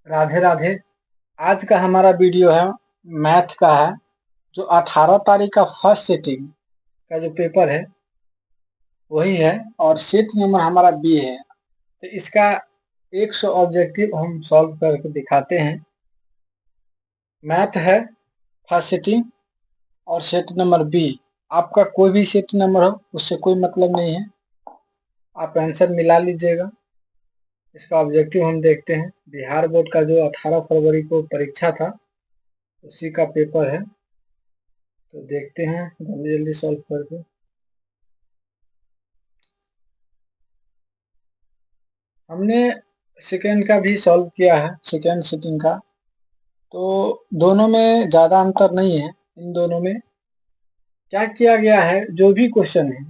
राधे राधे। आज का हमारा वीडियो है मैथ का है, जो 18 तारीख का फर्स्ट सिटिंग का जो पेपर है वही है, और सीट नंबर हमारा बी है। तो इसका 100 ऑब्जेक्टिव हम सॉल्व करके दिखाते हैं। मैथ है फर्स्ट सिटिंग और सेट नंबर बी। आपका कोई भी सेट नंबर हो उससे कोई मतलब नहीं है, आप आंसर मिला लीजिएगा। इसका ऑब्जेक्टिव हम देखते हैं। बिहार बोर्ड का जो 18 फरवरी को परीक्षा था उसी का पेपर है, तो देखते हैं जल्दी जल्दी सॉल्व करके। हमने सेकेंड का भी सॉल्व किया है, सेकेंड सिटिंग का, तो दोनों में ज़्यादा अंतर नहीं है। इन दोनों में क्या किया गया है, जो भी क्वेश्चन है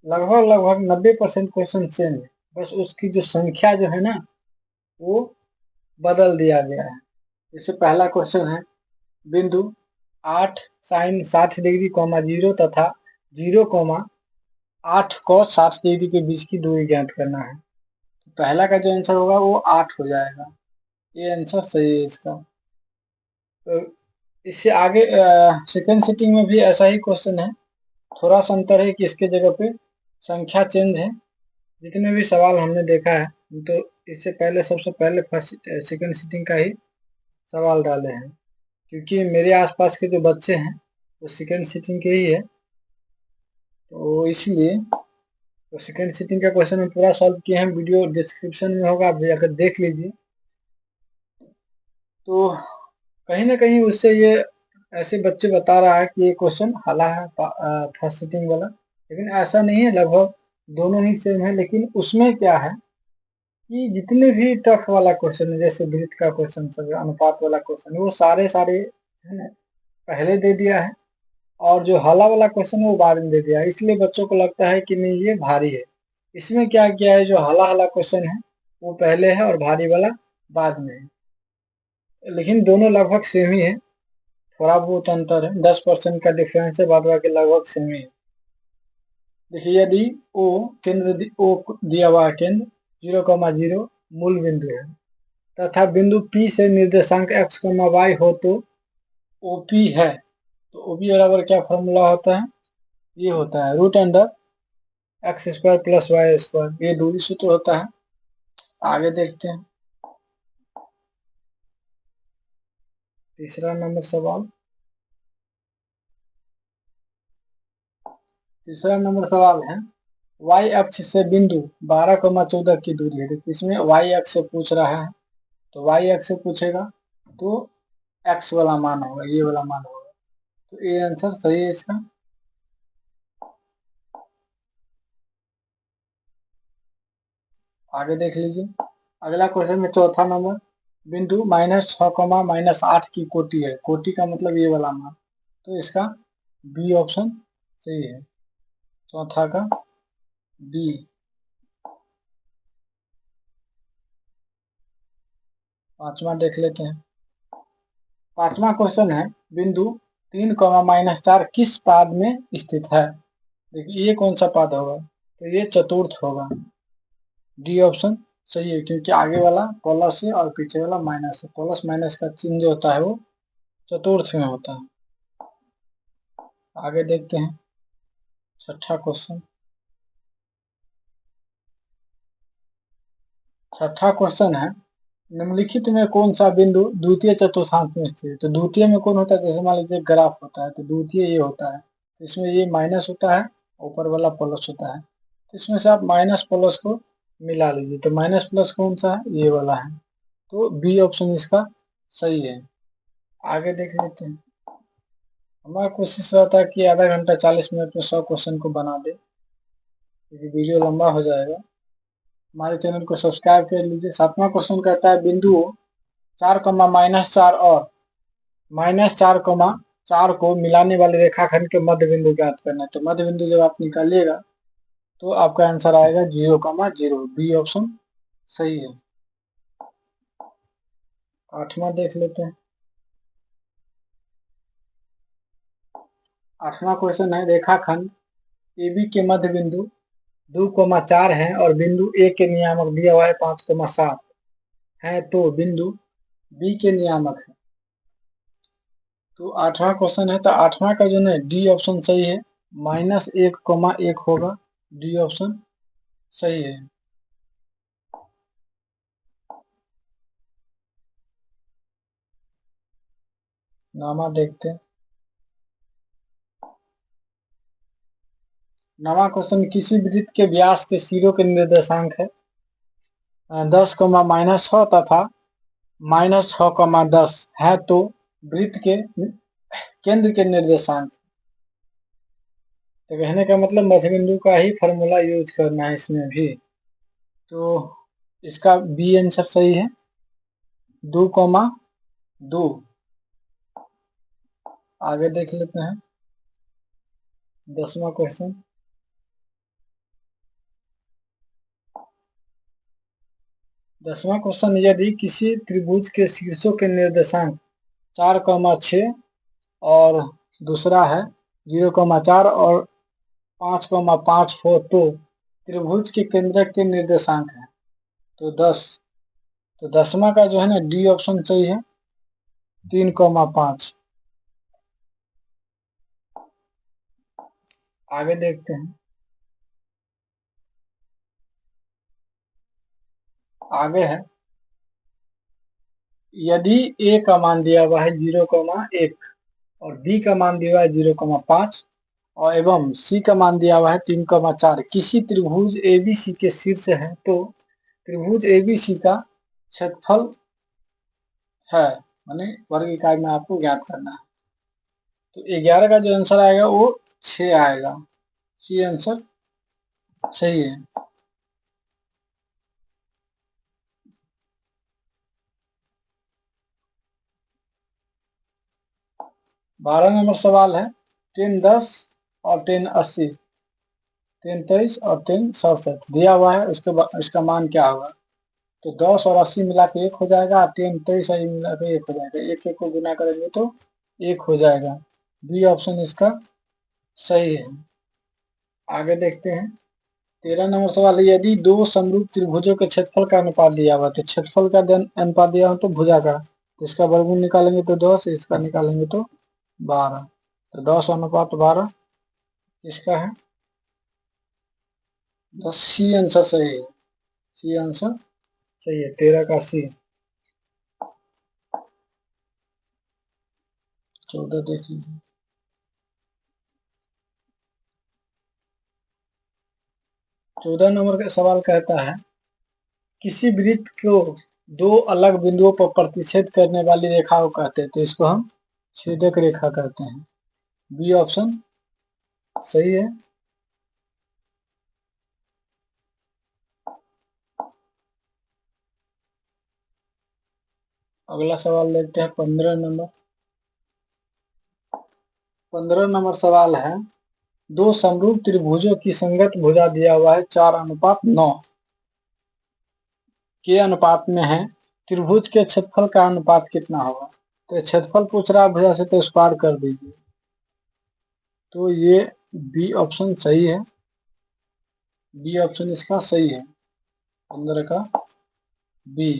लगभग लगभग 90% क्वेश्चन सेम है, बस उसकी जो संख्या जो है ना वो बदल दिया गया है। जैसे पहला क्वेश्चन है बिंदु 8 साइन 60 डिग्री कॉमा 0 तथा 0 कॉमा 8 cos 60 डिग्री के बीच की दूरी ज्ञात करना है। तो पहला का जो आंसर होगा वो 8 हो जाएगा, ये आंसर सही है इसका। तो इससे आगे सेकेंड सिटिंग में भी ऐसा ही क्वेश्चन है, थोड़ा सा अंतर है कि इसके जगह पे संख्या चेंज है। जितने भी सवाल हमने देखा है तो इससे पहले सबसे पहले फर्स्ट सेकेंड सिटिंग का ही सवाल डाले हैं, क्योंकि मेरे आसपास के जो बच्चे हैं वो सेकेंड सिटिंग के ही है, तो इसलिए तो सेकेंड सिटिंग का क्वेश्चन हम पूरा सॉल्व किए हैं। वीडियो डिस्क्रिप्शन में होगा, आप जाकर देख लीजिए। तो कहीं ना कहीं उससे ये ऐसे बच्चे बता रहा है कि ये क्वेश्चन हला है फर्स्ट सिटिंग वाला, लेकिन ऐसा नहीं है, लगभग दोनों ही सेम है। लेकिन उसमें क्या है कि जितने भी टफ वाला क्वेश्चन है, जैसे वृत्त का क्वेश्चन सब, अनुपात वाला क्वेश्चन, वो सारे सारे है ना पहले दे दिया है, और जो हला वाला क्वेश्चन है वो बाद में दे दिया है। इसलिए बच्चों को लगता है कि नहीं ये भारी है। इसमें क्या किया है, जो हला हला क्वेश्चन है वो पहले है और भारी वाला बाद में है, लेकिन दोनों लगभग सेम ही है। थोड़ा बहुत अंतर है, 10% का डिफरेंस है, बाद बाकी लगभग सेम ही है। देखिए यदि ओ केंद्र ओ दिया हुआ है, केंद्र 0,0 मूल बिंदु है तथा बिंदु P से निर्देशांक x, y हो तो OP है। तो OP बराबर क्या फॉर्मूला होता है, ये होता है √x² + y², ये दूरी सूत्र होता है। आगे देखते हैं तीसरा नंबर सवाल। तीसरा नंबर सवाल है y अक्ष से बिंदु 12,14 की दूरी है। देखिए इसमें y अक्ष से पूछ रहा है, तो y अक्ष से पूछेगा तो x वाला मान होगा, ये वाला मान होगा, तो ये आंसर सही है इसका। आगे देख लीजिए अगला क्वेश्चन में चौथा नंबर, बिंदु -6, -8 की कोटि है। कोटि का मतलब ये वाला मान, तो इसका बी ऑप्शन सही है, चौथा का बी। पांचवा देख लेते हैं। पांचवा क्वेश्चन है बिंदु 3, -4 किस पाद में स्थित है। देखिए ये कौन सा पाद होगा, तो ये चतुर्थ होगा, डी ऑप्शन सही है, क्योंकि आगे वाला प्लस है और पीछे वाला माइनस है। प्लस माइनस का चिन्ह जो होता है वो चतुर्थ में होता है। आगे देखते हैं छठा क्वेश्चन। छठा क्वेश्चन है निम्नलिखित में कौन सा बिंदु द्वितीय चतुर्थांश में स्थित है। तो द्वितीय में कौन होता है, जैसे मान लीजिए ग्राफ होता है तो द्वितीय ये होता है, इसमें ये माइनस होता है, ऊपर वाला प्लस होता है, तो इसमें से आप माइनस प्लस को मिला लीजिए, तो माइनस प्लस कौन सा है, ये वाला है, तो बी ऑप्शन इसका सही है। आगे देख लेते हैं। हमारा कोशिश रहता है कि आधा घंटा 40 मिनट में 100 क्वेश्चन को बना दे, क्योंकि वीडियो लंबा हो जाएगा। हमारे चैनल को सब्सक्राइब कर लीजिए। सातवां क्वेश्चन कहता है बिंदु 4, -4 और -4, को मिलाने वाले रेखाखंड के मध्य बिंदु ज्ञात करना है। तो मध्य बिंदु जब आप निकालिएगा तो आपका आंसर आएगा 0,0, बी ऑप्शन सही है। आठवां देख लेते हैं। आठवां क्वेश्चन है रेखाखंड AB के मध्य बिंदु 2,4 है और बिंदु A के नियामक दिया हुआ है 5,7 है, तो बिंदु बी के नियामक है। तो 8वां क्वेश्चन है, तो 8वां का जो है डी ऑप्शन सही है, -1,1 होगा, डी ऑप्शन सही है। नामा देखते हैं। 9वां क्वेश्चन, किसी वृत्त के व्यास के सिरों के निर्देशांक है 10, -6 तथा -6, 10 है, तो वृत्त के केंद्र के निर्देशांक। तो कहने का मतलब मध्यबिंदु का ही फॉर्मूला यूज करना है इसमें भी। तो इसका बी आंसर सही है, 2,2। आगे देख लेते हैं 10वां क्वेश्चन। 10वां क्वेश्चन, यदि किसी त्रिभुज के शीर्षों के निर्देशांक 4,6 और दूसरा है 0,4 और 5,5 हो, तो त्रिभुज के केंद्रक के निर्देशांक है तो 10। तो 10वां का जो है ना डी ऑप्शन सही है, 3,5। आगे देखते हैं। आगे है, यदि ए का मान दिया हुआ है 0,1 और बी का मान दिया हुआ है 0,5 और एवं सी का मान दिया हुआ है 3,4, किसी त्रिभुज एबीसी के शीर्ष है, तो त्रिभुज एबीसी का क्षेत्रफल है, माने वर्ग इकाई में आपको ज्ञात करना है। तो 11 का जो आंसर आएगा वो 6 आएगा, सी आंसर सही है। 12 नंबर सवाल है, 1010 और 1080, 1023 और 1067 दिया हुआ है, इसका मान क्या होगा। तो 10 और 80 मिला के 1 हो जाएगा, 1023 मिला के 1 हो जाएगा, एक एक को गुना करेंगे तो 1 हो जाएगा। बी ऑप्शन इसका सही है। आगे देखते हैं 13 नंबर सवाल है, यदि दो समरूप त्रिभुजों के क्षेत्रफल का अनुपात दिया हुआ, तो क्षेत्रफल का अनुपात दिया हो तो भुजा का, तो इसका वर्गमूल निकालेंगे तो 10, इसका निकालेंगे तो 12। तो 10/12 इसका है 10, सी आंसर सही है, सी आंसर सही है, 13 का सी। 14 देख लीजिए। 14 नंबर का सवाल कहता है, किसी वृत्त को दो अलग बिंदुओं पर प्रतिच्छेद करने वाली रेखा को कहते हैं, तो इसको हम छेदक रेखा कहते हैं। बी ऑप्शन सही है। अगला सवाल देखते हैं 15 नंबर। 15 नंबर सवाल है, दो समरूप त्रिभुजों की संगत भुजा दिया हुआ है 4:9 के अनुपात में है, त्रिभुज के क्षेत्रफल का अनुपात कितना होगा। तो क्षेत्रफल पूछ रहा है भुजा से, तो स्क्वायर कर दीजिए। तो ये बी ऑप्शन सही है, बी ऑप्शन इसका सही है, 15 का बी।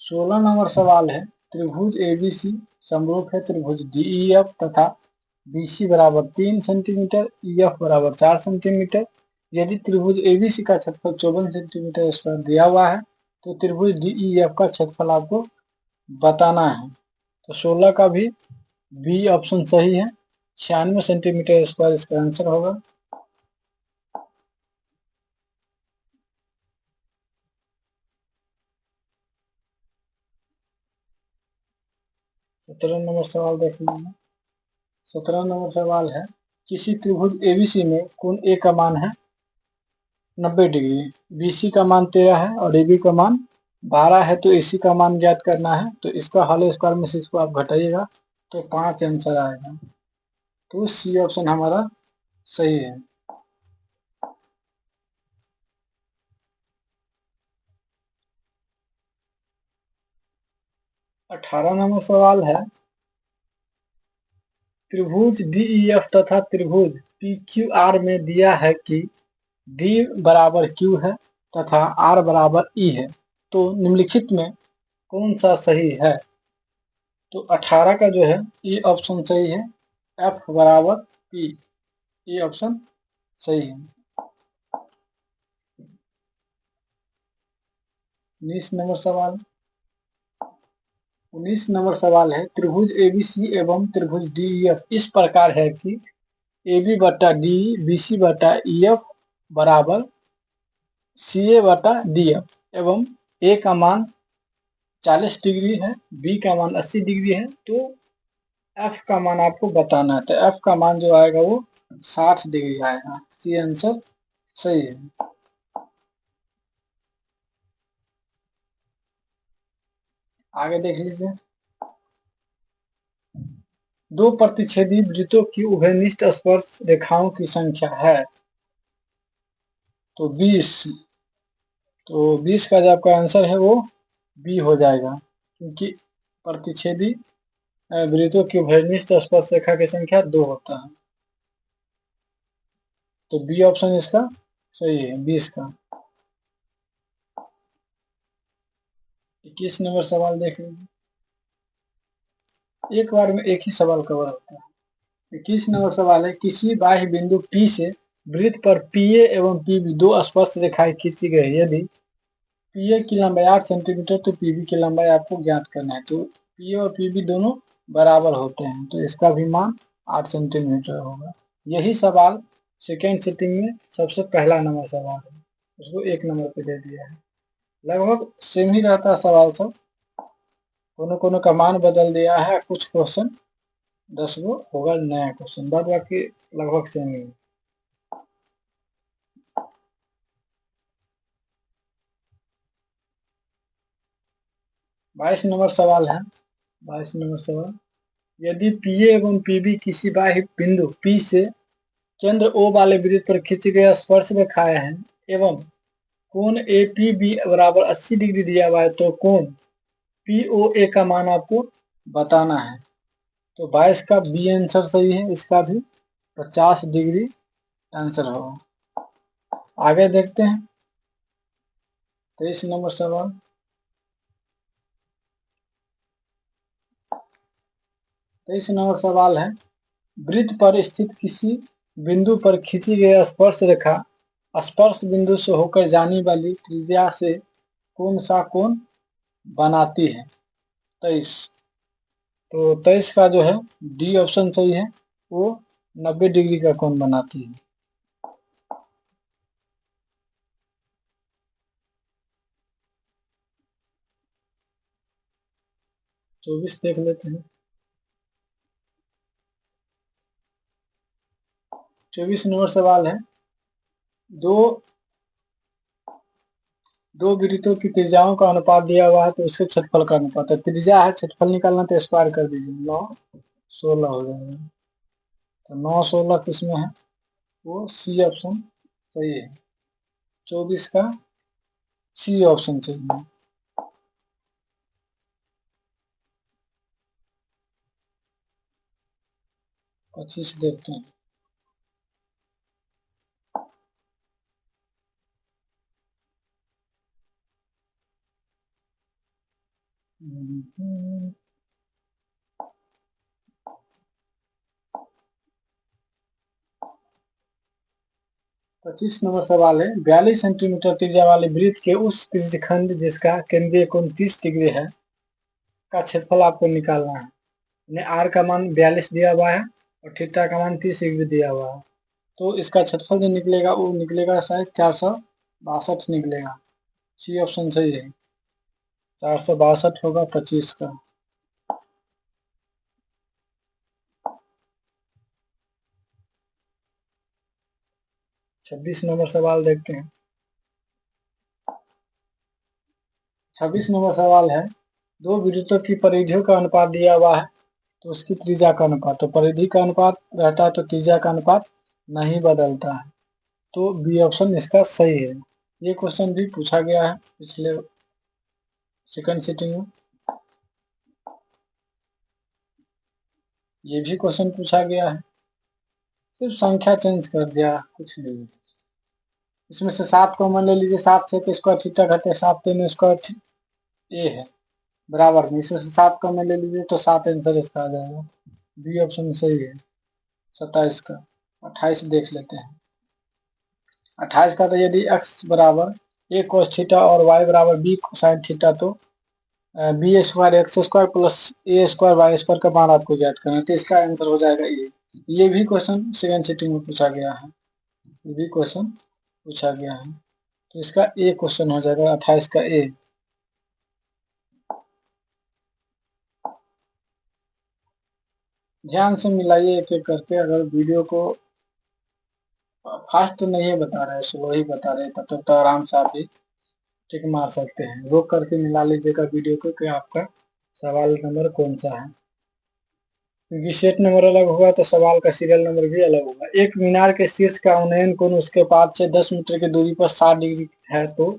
16 नंबर सवाल है, त्रिभुज एबीसी समरूप है त्रिभुज डीईएफ तथा बीसी बराबर 3 सेंटीमीटर, ईएफ बराबर 4 सेंटीमीटर। यदि त्रिभुज एबीसी का क्षेत्रफल 54 सेंटीमीटर स्क्वायर दिया हुआ है, तो त्रिभुज डीईएफ का क्षेत्रफल आपको बताना है। तो 16 का भी बी ऑप्शन सही है, 96 सेंटीमीटर स्क्वायर इसका आंसर होगा। 17 नंबर सवाल देख लीजिए। 17 नंबर सवाल है, किसी त्रिभुज एबीसी में कोण ए का मान है 90 डिग्री, बीसी का मान 13 है और एबी का मान 12 है, तो एसी का मान ज्ञात करना है। तो इसका होल स्क्वायर में से इसको आप घटाइएगा तो 5 आंसर आएगा। तो सी ऑप्शन हमारा सही है। 18 नंबर सवाल है, त्रिभुज डीईएफ तथा त्रिभुज पीक्यूआर में दिया है कि D बराबर Q है तथा R बराबर E है, तो निम्नलिखित में कौन सा सही है? तो 18 का जो है E ऑप्शन सही है, F बराबर P, E ऑप्शन सही है। 19 नंबर सवाल 19 नंबर सवाल है, त्रिभुज ABC एवं त्रिभुज DEF इस प्रकार है कि AB बटा DE BC बटा EF बराबर CA बटा DF एवं A का मान 40 डिग्री है, B का मान 80 डिग्री है, तो F का मान आपको बताना है। तो F का मान जो आएगा वो 60 डिग्री आएगा। सी आंसर सही है। आगे देख लीजिए, दो प्रतिच्छेदी वृत्तों की उभयनिष्ठ स्पर्श रेखाओं की संख्या है तो 20। तो 20 का जो आपका आंसर है वो बी हो जाएगा, क्योंकि प्रतिच्छेदी वृत्तों की उभयनिष्ठ स्पर्श रेखा की संख्या 2 होता है। तो बी ऑप्शन इसका सही है, 20 का। 21 नंबर सवाल देख लीजिए, एक बार में एक ही सवाल कवर होता है। 21 नंबर सवाल है, किसी बाह्य बिंदु P से वृत्त पर PA एवं PB दो स्पर्श रेखाएं खींची गई। यदि PA की लंबाई 8 सेंटीमीटर तो PB की लंबाई आपको ज्ञात करना है। तो PA और PB दोनों बराबर होते हैं, तो इसका भी मान 8 सेंटीमीटर होगा। यही सवाल सेकेंड सिटिंग में सबसे पहला नंबर सवाल है, उसको 1 नंबर पे दे दिया है। लगभग सेम ही रहता है सवाल सब, कोनो का मान बदल दिया है, कुछ क्वेश्चन 10 गो होगा नया क्वेश्चन, बाद बाकी लगभग सेम ही है। 22 नंबर सवाल है। 22 नंबर सवाल, यदि PA एवं PB किसी बाह्य बिंदु P से केंद्र O वाले वृत्त पर खींची गई स्पर्श रेखाएं हैं एवं कोण APB बराबर 80 डिग्री दिया हुआ है, तो कोण POA का मान आपको बताना है। तो 22 का बी आंसर सही है, इसका भी 50 डिग्री आंसर होगा। आगे देखते हैं 23 नंबर सवाल, 23 नंबर सवाल है, वृत्त पर स्थित किसी बिंदु पर खींची गई स्पर्श रेखा स्पर्श बिंदु से होकर जाने वाली त्रिज्या से कौन सा कोण बनाती है? 23। तो 23 का जो है डी ऑप्शन सही है, वो 90 डिग्री का कोण बनाती है। 24 देख लेते हैं। 24 नंबर सवाल है, दो दो वृत्तों की त्रिज्याओं का अनुपात दिया हुआ है, तो इसके क्षेत्रफल का अनुपात है। त्रिज्या है, क्षेत्रफल निकालना तो स्क्वायर कर दीजिए, 9 16 हो जाएगा। तो 9 16 किसमें है, वो सी ऑप्शन सही है। 24 का सी ऑप्शन चाहिए। 25 देखते हैं। हम्म, 25 नंबर सवाल है, 42 सेंटीमीटर त्रिज्या वाले वृत्त के उस त्रिज्यखंड जिसका केंद्रीय कोण 30 डिग्री है का क्षेत्रफल आपको निकालना है। आर का मान 42 दिया हुआ है और थीटा का मान 30 डिग्री दिया हुआ है, तो इसका क्षेत्रफल जो निकलेगा वो निकलेगा शायद 462 निकलेगा। सी ऑप्शन सही है, 462 होगा 25 का। 26 नंबर सवाल देखते हैं। 26 नंबर सवाल है, दो वृत्तों की परिधियों का अनुपात दिया हुआ है, तो उसकी त्रिज्या का अनुपात, तो परिधि का अनुपात रहता है तो त्रिज्या का अनुपात नहीं बदलता है, तो बी ऑप्शन इसका सही है। ये क्वेश्चन भी पूछा गया है पिछले सेकंड सिटिंग में, ये भी क्वेश्चन पूछा गया है, सिर्फ संख्या चेंज कर दिया, कुछ नहीं। इसमें से 7 कॉमन ले लीजिए, 7 से स्क्वायर थीटा घटे 7 3 स्क्वायर ए है बराबर में, इसमें से 7 कॉमन ले लीजिए तो 7 आंसर इसका आ जाएगा। बी ऑप्शन सही है 27 का। 28 देख लेते हैं। 28 का तो यदि x बराबर a cos थीटा और y बराबर b sin थीटा तो B square X square plus A square Y square का मान आपको ज्ञात करना है, तो इसका आंसर हो जाएगा ये भी क्वेश्चन सेकेंड सिटिंग में पूछा गया है, ये भी क्वेश्चन पूछा गया है, तो इसका ए क्वेश्चन हो जाएगा 28 का ए। ध्यान से मिलाइए एक एक करके, अगर वीडियो को फास्ट नहीं है बता रहे, स्लो ही बता रहे, तब तक तो आराम से आप भी टिक मार सकते हैं। रोक करके मिला लीजिएगा वीडियो को कि आपका सवाल नंबर कौन सा है, क्योंकि सेट नंबर अलग होगा तो सवाल का सीरियल नंबर भी अलग होगा। एक मीनार के शीर्ष का उन्नयन कोण उसके पास से 10 मीटर की दूरी पर 60 डिग्री है, तो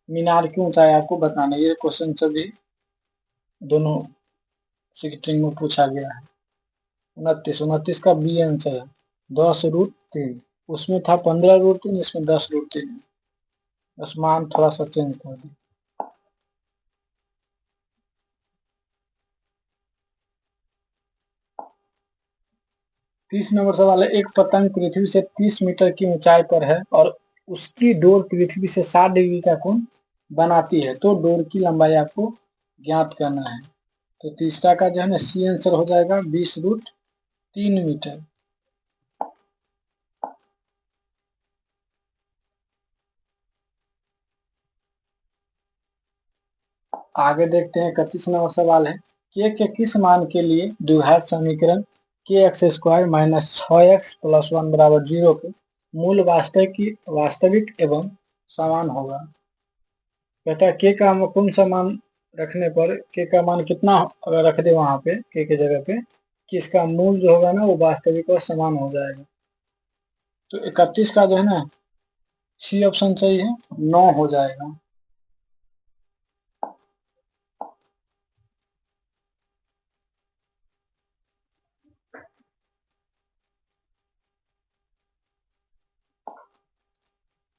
मीनार की ऊंचाई आपको बताना। ये क्वेश्चन सभी दोनों सिटिंग में पूछा गया है। 29 का बी आंसर है 10√3, उसमें था 15√3, इसमें 10√3 है, बस मान थोड़ा सा चेंज कर दिया। 30 नंबर सवाल है, एक पतंग पृथ्वी से 30 मीटर की ऊंचाई पर है और उसकी डोर पृथ्वी से 60 डिग्री का कोण बनाती है, तो डोर की लंबाई आपको ज्ञात करना है। तो तीसरा का जो है ना सी आंसर हो जाएगा 20√3 मीटर। आगे देखते हैं 31 नंबर सवाल है, के किस मान के लिए द्विघात समीकरण के x square minus 6x plus 1 बराबर 0 के मूल वास्तविक एवं समान होगा। कहता है के का कौन सा मान रखने पर के का मान कितना अगर रख दे वहां पे के जगह पे कि इसका मूल जो होगा ना वो वास्तविक और समान हो जाएगा। तो 31 का जो है ना सी ऑप्शन सही है, 9 हो जाएगा।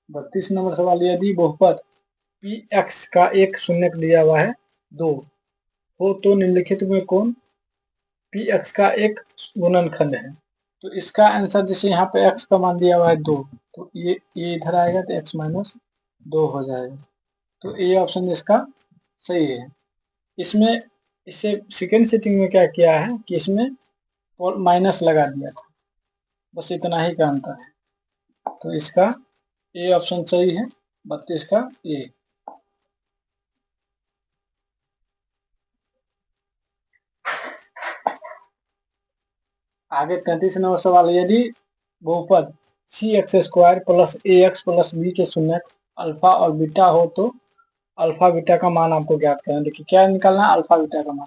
बत्तीस नंबर सवाल, यदि बहुपद पी एक्स का एक शून्यक दिया हुआ है 2 हो तो निम्नलिखित में कौन पी एक्स का एक गुणनखंड है। तो इसका आंसर जैसे यहाँ पे x का मान दिया हुआ है 2, तो ये इधर आएगा तो x माइनस 2 हो जाएगा। तो ए ऑप्शन इसका सही है। इसमें इसे सेकेंड सिटिंग में क्या किया है कि इसमें माइनस लगा दिया था, बस इतना ही का अंतर है। तो इसका ए ऑप्शन सही है 32 का ए। आगे 33 नंबर सवाल, यदि बहुपद सी एक्स स्क्वायर प्लस ए एक्स प्लस बी के शून्य अल्फा और बीटा हो तो अल्फा बीटा का मान आपको ज्ञात करना है। देखिए क्या निकालना है, अल्फा बीटा का मान।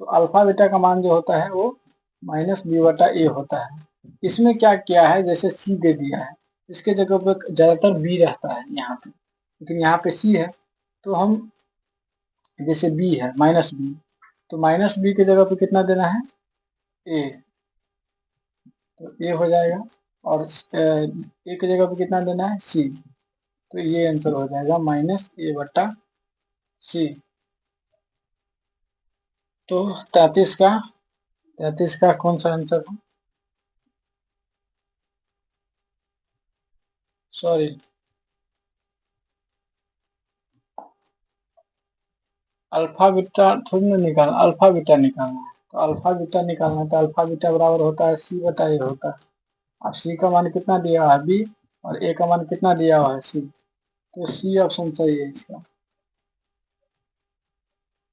तो अल्फा बीटा का मान जो होता है वो माइनस बी बटा ए होता है। इसमें क्या किया है, जैसे सी दे दिया है, इसके जगह पे ज्यादातर बी रहता है यहाँ पे, लेकिन यहाँ पे सी है, तो हम जैसे बी है माइनस बी, तो माइनस बी की जगह पे कितना देना है ए, तो ए हो जाएगा, और ए की जगह पे कितना देना है सी, तो ये आंसर हो जाएगा माइनस ए बटा सी। तो 33 का कौन सा आंसर है, सॉरी अल्फा बीटा थोड़ी ना निकालना, अल्फा बीटा निकालना है। तो अल्फा बीटा निकालना है तो अल्फा बीटा बराबर होता है सी बटा ए होता है। अब सी का मान कितना दिया हुआ है बी, और ए का मान कितना दिया हुआ है सी, तो सी ऑप्शन सही है इसका।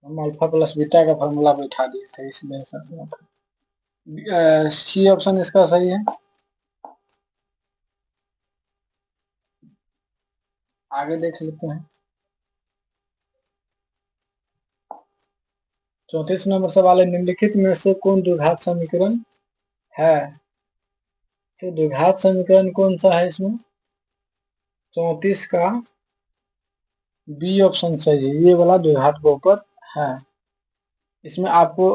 हम अल्फा प्लस बीटा का फॉर्मूला बैठा दिए थे इसलिए ऐसा हुआ था। सी ऑप्शन इसका सही है। आगे देख लेते हैं 34 नंबर सवाल है, निम्नलिखित में से कौन द्विघात समीकरण है। तो द्विघात समीकरण कौन सा है इसमें, 34 का बी ऑप्शन सही है, ये वाला द्विघात बहुपद है। इसमें आपको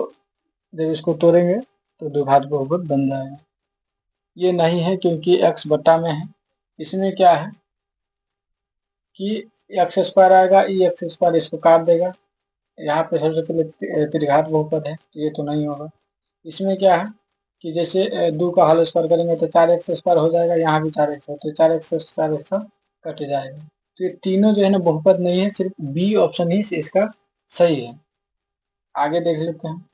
जब इसको तोड़ेंगे तो द्विघात बहुपद बन जाएगा। ये नहीं है क्योंकि x बट्टा में है। इसमें क्या है कि एक्स स्क्वायर आएगा, ई एक्स स्क्वायर इसको काट देगा। यहाँ पे सबसे पहले त्रिघात बहुपद है तो ये तो नहीं होगा। इसमें क्या है कि जैसे 2 का होल स्क्वायर करेंगे तो 4x स्क्वायर हो जाएगा, यहाँ भी 4x है तो 4x स्क्वायर कट जाएगा। तो ये तीनों जो है ना बहुपद नहीं है, सिर्फ बी ऑप्शन ही इसका सही है। आगे देख लेते हैं।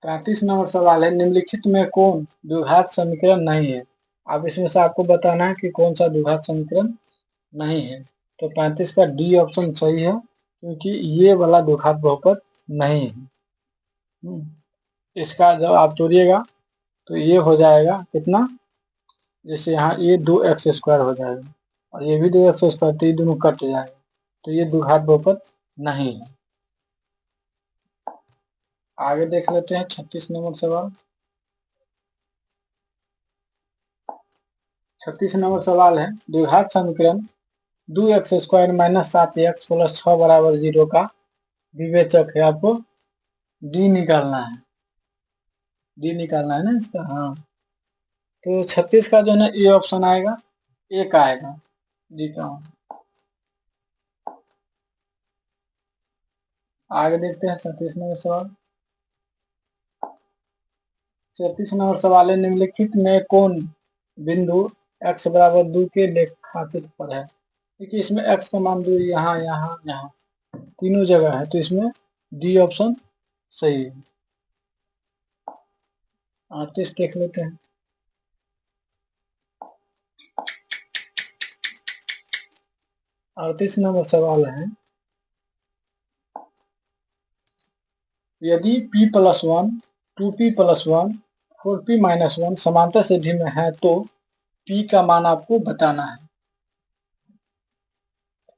पैंतीस नंबर सवाल है, निम्नलिखित में कौन द्विघात समीकरण नहीं है। अब इसमें से आपको बताना है कि कौन सा द्विघात समीकरण नहीं है। तो 35 का डी ऑप्शन सही है, क्योंकि ये वाला द्विघात बहुपद नहीं है। इसका जब आप तोड़िएगा तो ये हो जाएगा कितना, जैसे यहाँ ये 2x स्क्वायर हो जाएगा और ये भी 2x स्क्वायर, तो ये दोनों कट जाएगा, तो ये द्विघात बहुपद नहीं है। आगे देख लेते हैं 36 नंबर सवाल। 36 नंबर सवाल है, द्विघात समीकरण 2x square minus 7x plus 6 बराबर 0 का विवेचक है। आपको डी निकालना है, डी निकालना है ना इसका। हाँ, तो 36 का जो है ना ए ऑप्शन आएगा, एक आएगा डी का। आगे देखते हैं 37 नंबर सवाल। 37 नंबर सवाल है, निम्नलिखित में कौन बिंदु x बराबर 2 के लेखाचित्र पर है। देखिए इसमें x का मान 2 यहाँ यहाँ यहाँ तीनों जगह है, तो इसमें डी ऑप्शन सही है। 38 देख लेते हैं। 38 नंबर सवाल है, यदि p plus 1 2p plus 1 4p minus 1 समांतर श्रेणी में है तो p का मान आपको बताना है।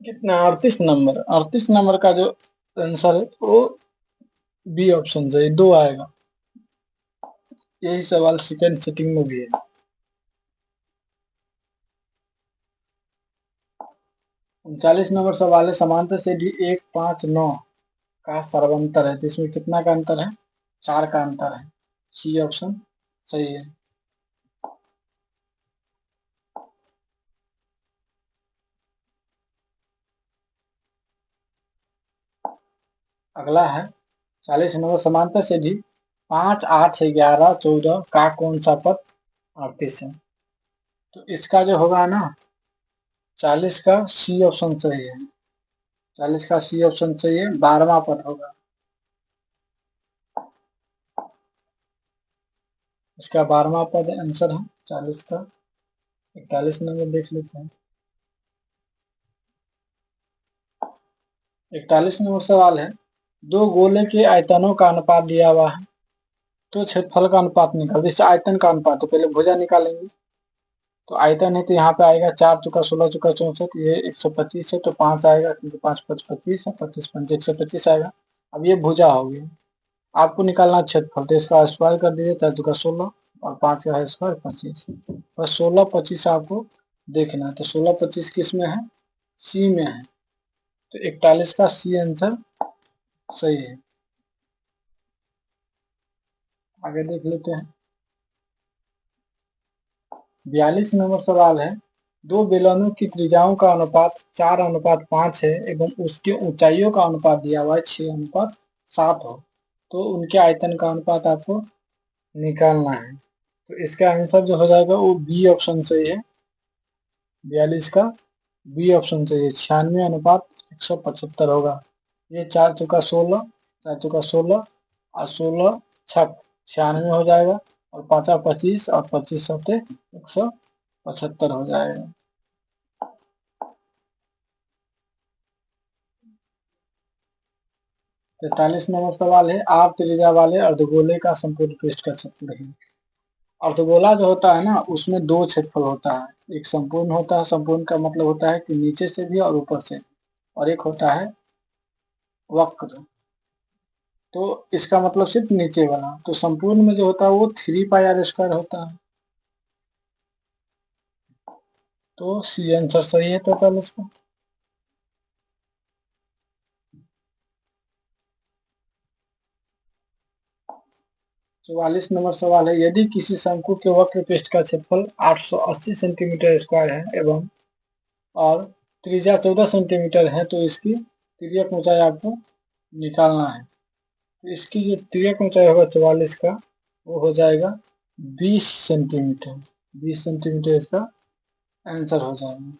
कितना, 38 नंबर का जो आंसर है वो बी ऑप्शन से 2 आएगा। यही सवाल सेकेंड सिटिंग में भी है। 39 नंबर सवाल है, समांतर श्रेणी 1 5 9 का सर्वांतर है, तो इसमें कितना का अंतर है, 4 का अंतर है। सी ऑप्शन सही है। अगला है 40 नंबर, समांतर श्रेणी 5 8 11 14 का कौन सा पद 38 है। तो इसका जो होगा ना 40 का सी ऑप्शन सही है, 40 का सी ऑप्शन सही है, 12वां पद होगा इसका, 12वां पद आंसर है 40 का। 41 नंबर देख लेते हैं। 41 नंबर सवाल है, दो गोले के आयतनों का अनुपात दिया हुआ है, तो क्षेत्रफल का अनुपात निकाल। जैसे आयतन का अनुपात तो पहले भुजा निकालेंगे, तो आयतन है तो यहाँ पे आएगा 4 चुका 16 चुका 64, ये 125 है तो 5 आएगा, क्योंकि 5 5 25 है, 25 5 125 आएगा। अब ये भुजा हो गया, आपको निकालना क्षेत्रफल, तो इसका स्क्वायर कर दीजिए, 4 चुका 16 और 5 का है स्क्वायर 25, बस 16 25 आपको देखना है। तो 16 25 किस में है, सी में है, तो 41 का सी आंसर सही है। आगे देख लेते हैं। 42 नंबर सवाल है, दो बेलनों की त्रिज्याओं का अनुपात 4:5 है एवं उसकी ऊंचाइयों का अनुपात दिया हुआ है 6:7 हो, तो उनके आयतन का अनुपात आपको निकालना है। तो इसका आंसर जो हो जाएगा वो बी ऑप्शन सही है, 42 का बी ऑप्शन सही है, 96:175 होगा। ये 4 चुका 16, 4 चुका 16 और 16 छक 96 हो जाएगा, और 5 25 और 25 सौ 175 हो जाएगा। 43 नंबर सवाल है, आप त्रिज्या वाले अर्धगोले का संपूर्ण पृष्ठ का क्षेत्रफल है। अर्धगोला जो होता है ना उसमें दो क्षेत्रफल होता है, एक संपूर्ण होता है, संपूर्ण का मतलब होता है कि नीचे से भी और ऊपर से, और एक होता है वक्र, तो इसका मतलब सिर्फ नीचे वाला। तो संपूर्ण में जो होता है वो 3πr² होता है, तो सी आंसर सही है 43 का। 44 नंबर सवाल है, यदि किसी शंकु के वक्र पृष्ठ का क्षेत्रफल 880 सेंटीमीटर स्क्वायर है एवं और त्रिज्या 14 सेंटीमीटर है तो इसकी तिर्यक ऊंचाई आपको निकालना है। तो इसकी जो तिर्यक ऊंचाई होगा 44 का, वो हो जाएगा 20 सेंटीमीटर। 20 सेंटीमीटर इसका आंसर हो जाएगा।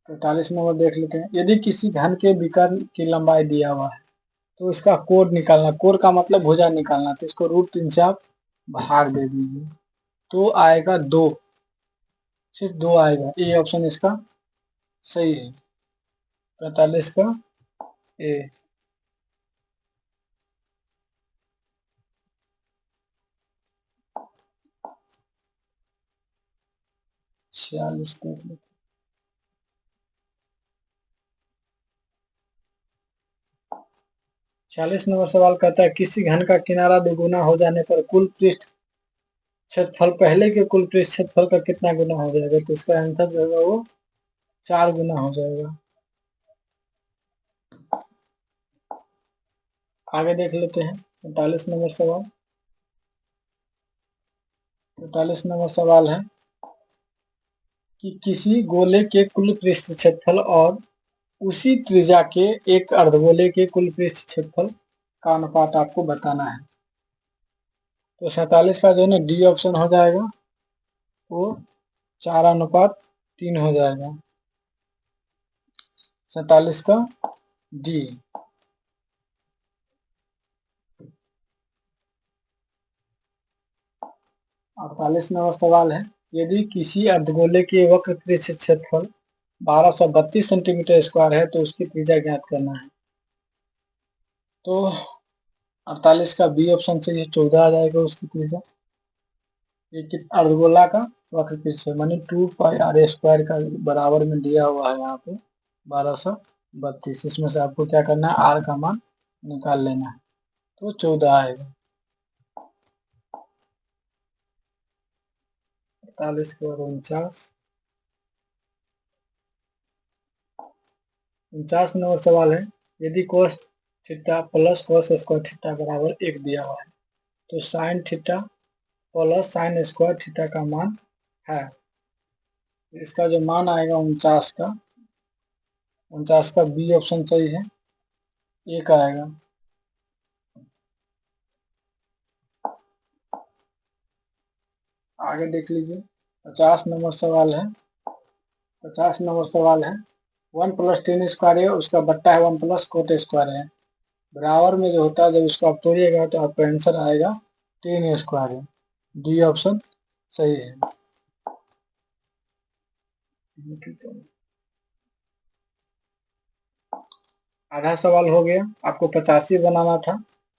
तो 45 नंबर देख लेते हैं, यदि किसी घन के विकर्ण की लंबाई दिया हुआ है तो इसका कोड निकालना। कोड का मतलब भुजा निकालना, तो इसको √3 से आप भाग दे दीजिए तो आएगा 2, सिर्फ 2 आएगा। ए ऑप्शन इसका सही है, 45 का ए। 46 देख लेते 46 नंबर सवाल कहता है, किसी घन का किनारा दोगुना हो जाने पर कुल पृष्ठ क्षेत्रफल पहले के कुल पृष्ठ क्षेत्रफल का कितना गुना हो जाएगा। तो इसका आंसर जो होगा वो 4 गुना हो जाएगा। आगे देख लेते हैं 45 नंबर सवाल। 45 नंबर सवाल है कि किसी गोले के कुल पृष्ठ क्षेत्रफल और उसी त्रिज्या के एक अर्धगोले के कुल पृष्ठ क्षेत्रफल का अनुपात आपको बताना है। तो 47 का जो है ना डी ऑप्शन हो जाएगा, वो 4:3 हो जाएगा। 47 का डी। 48 नंबर सवाल है, यदि किसी अर्धगोले के वक्र पृष्ठ क्षेत्रफल 1232 सेंटीमीटर स्क्वायर है तो उसकी त्रिज्या ज्ञात करना है। तो 48 का बी ऑप्शन से ये 14 आ जाएगा उसकी त्रिज्या। ये अर्धगोला का वक्र पृष्ठ है, मानी 2πr² का बराबर में दिया हुआ है यहाँ पे 1232। इसमें से आपको क्या करना है, आर का मान निकाल लेना है, तो 14 आएगा। 48 के बाद 49 नंबर सवाल है, यदि cos theta plus cos square theta बराबर 1 दिया हुआ है तो sine theta plus sine square theta का मान है। इसका जो मान आएगा 49 का बी ऑप्शन सही है, 1 आएगा। आगे देख लीजिए 50 नंबर सवाल है। 50 नंबर सवाल है, 1 + tan स्क्वायर है, उसका बट्टा है 1 + cot स्क्वायर है। बराबर में जो होता है जब इसको आप तोड़िएगा तो आपका आंसर आएगा tan स्क्वायर है। डी ऑप्शन सही है। आधा सवाल हो गया, आपको 85 बनाना था,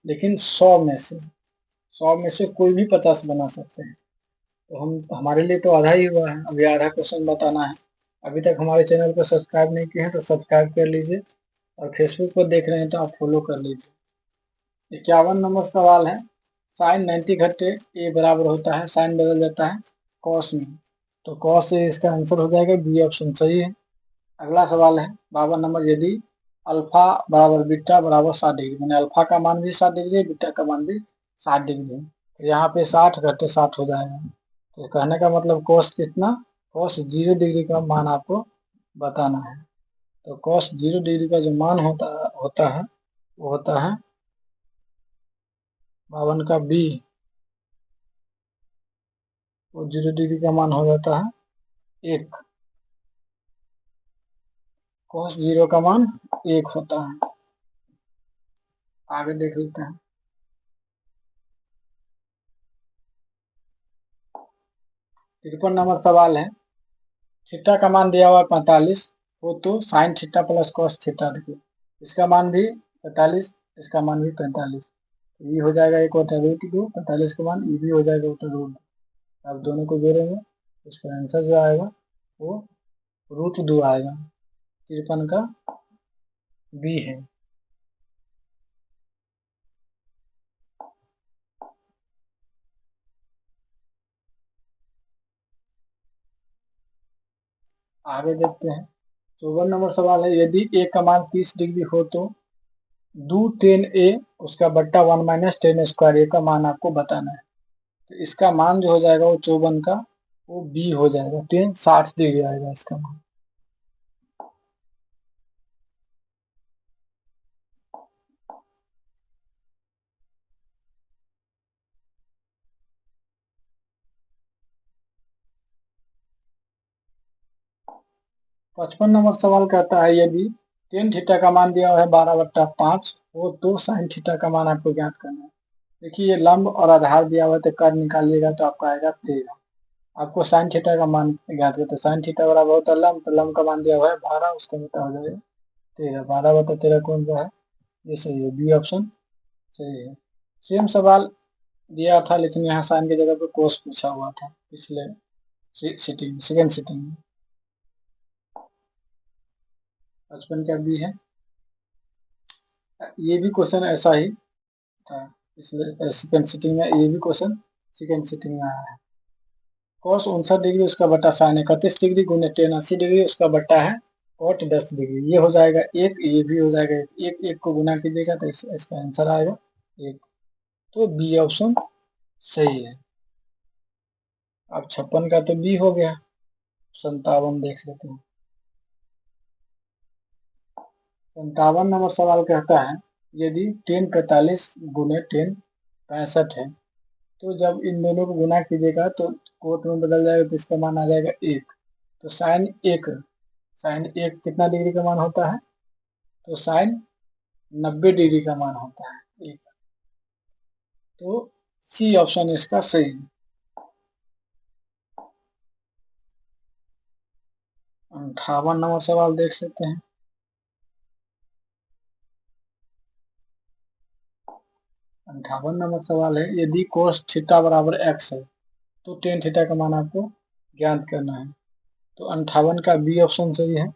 लेकिन 100 में से कोई भी 50 बना सकते हैं। तो हमारे लिए तो आधा ही हुआ है, अभी आधा क्वेश्चन बताना है। अभी तक हमारे चैनल को सब्सक्राइब नहीं किए हैं तो सब्सक्राइब कर लीजिए, और फेसबुक पर देख रहे हैं तो आप फॉलो कर लीजिए। 51 नंबर सवाल है, साइन 90 घटे ए बराबर होता है, साइन बदल जाता है कॉस में, तो कॉस से इसका आंसर हो जाएगा बी ऑप्शन सही है। अगला सवाल है 52 नंबर, यदि अल्फा बराबर बीटा बराबर 60 डिग्री, मैंने अल्फा का मान भी 60 डिग्री है, बीटा का मान भी 60 डिग्री है, तो यहाँ पे 60 घटे 60 हो जाएगा। तो कहने का मतलब कॉस कितना, कॉस 0 डिग्री का मान आपको बताना है। तो कॉस 0 डिग्री का जो मान होता है वो होता है 52 का बी, वो 0 डिग्री का मान हो जाता है 1। कॉस 0 का मान 1 होता है। आगे देख लेते हैं 53 नंबर सवाल है, थीटा का मान दिया हुआ है 45 हो तो sine theta plus cos theta, देखिए इसका मान भी 45, इसका मान भी 45, ये हो जाएगा 1/√2, 45 का मान ये भी हो जाएगा 1/√2। आप दोनों को जोड़ेंगे, इसका आंसर जो आएगा वो √2 आएगा। 53 का बी है। आगे देखते हैं 54 नंबर सवाल है, यदि a का मान 30 डिग्री हो तो do tan a उसका बट्टा 1 माइनस टेन स्क्वायर a का मान आपको बताना है। तो इसका मान जो हो जाएगा वो 54 का वो b हो जाएगा, tan 60 डिग्री आएगा इसका मान। पचपन नंबर सवाल कहता है, यदि टेन थीटा का मान दिया हुआ है 12/5 हो तो साइन थीटा का मान आपको ज्ञात करना है। देखिए ये लंब और आधार दिया हुआ है तो कर निकालिएगा तो आपका आएगा 13। आपको साइन थीटा का मान ज्ञात करते हैं। साइन थीटा बराबर होता है लंब, तो लंब का मान दिया हुआ है 12, उसका बटा हो जाएगा 13। 12/13 कौन सा है? ये सही है, बी ऑप्शन सही है। सेम सवाल दिया था लेकिन यहाँ साइन की जगह पे कोस पूछा हुआ था पिछले सिटिंग सेकेंड सिटिंग में। 55 का बी है। ये भी क्वेश्चन ऐसा ही था पिछले सेकेंड सिटिंग में, ये भी क्वेश्चन सेकेंड सिटिंग में आया है। cos 59 डिग्री उसका बटा साइन 31 डिग्री गुने tan 80 डिग्री उसका बटा है cot 10 डिग्री। ये हो जाएगा एक, ये भी हो जाएगा एक, एक को गुना कीजिएगा तो इसका आंसर आएगा एक। तो बी ऑप्शन सही है। अब 56 का तो बी हो गया। 57 देख लेते हैं। 57 नंबर सवाल कहता है, यदि tan 45 गुने tan 65 है तो जब इन दोनों को गुना कीजिएगा तो कोट में बदल जाएगा तो इसका मान आ जाएगा एक। तो साइन एक कितना डिग्री का मान होता है? तो साइन 90 डिग्री का मान होता है एक। तो सी ऑप्शन इसका सही है। 58 नंबर सवाल देख लेते हैं। 58 नंबर सवाल है, यदि cos थीटा बराबर x है तो tan थीटा का मान आपको ज्ञात करना है। तो 58 का बी ऑप्शन सही है।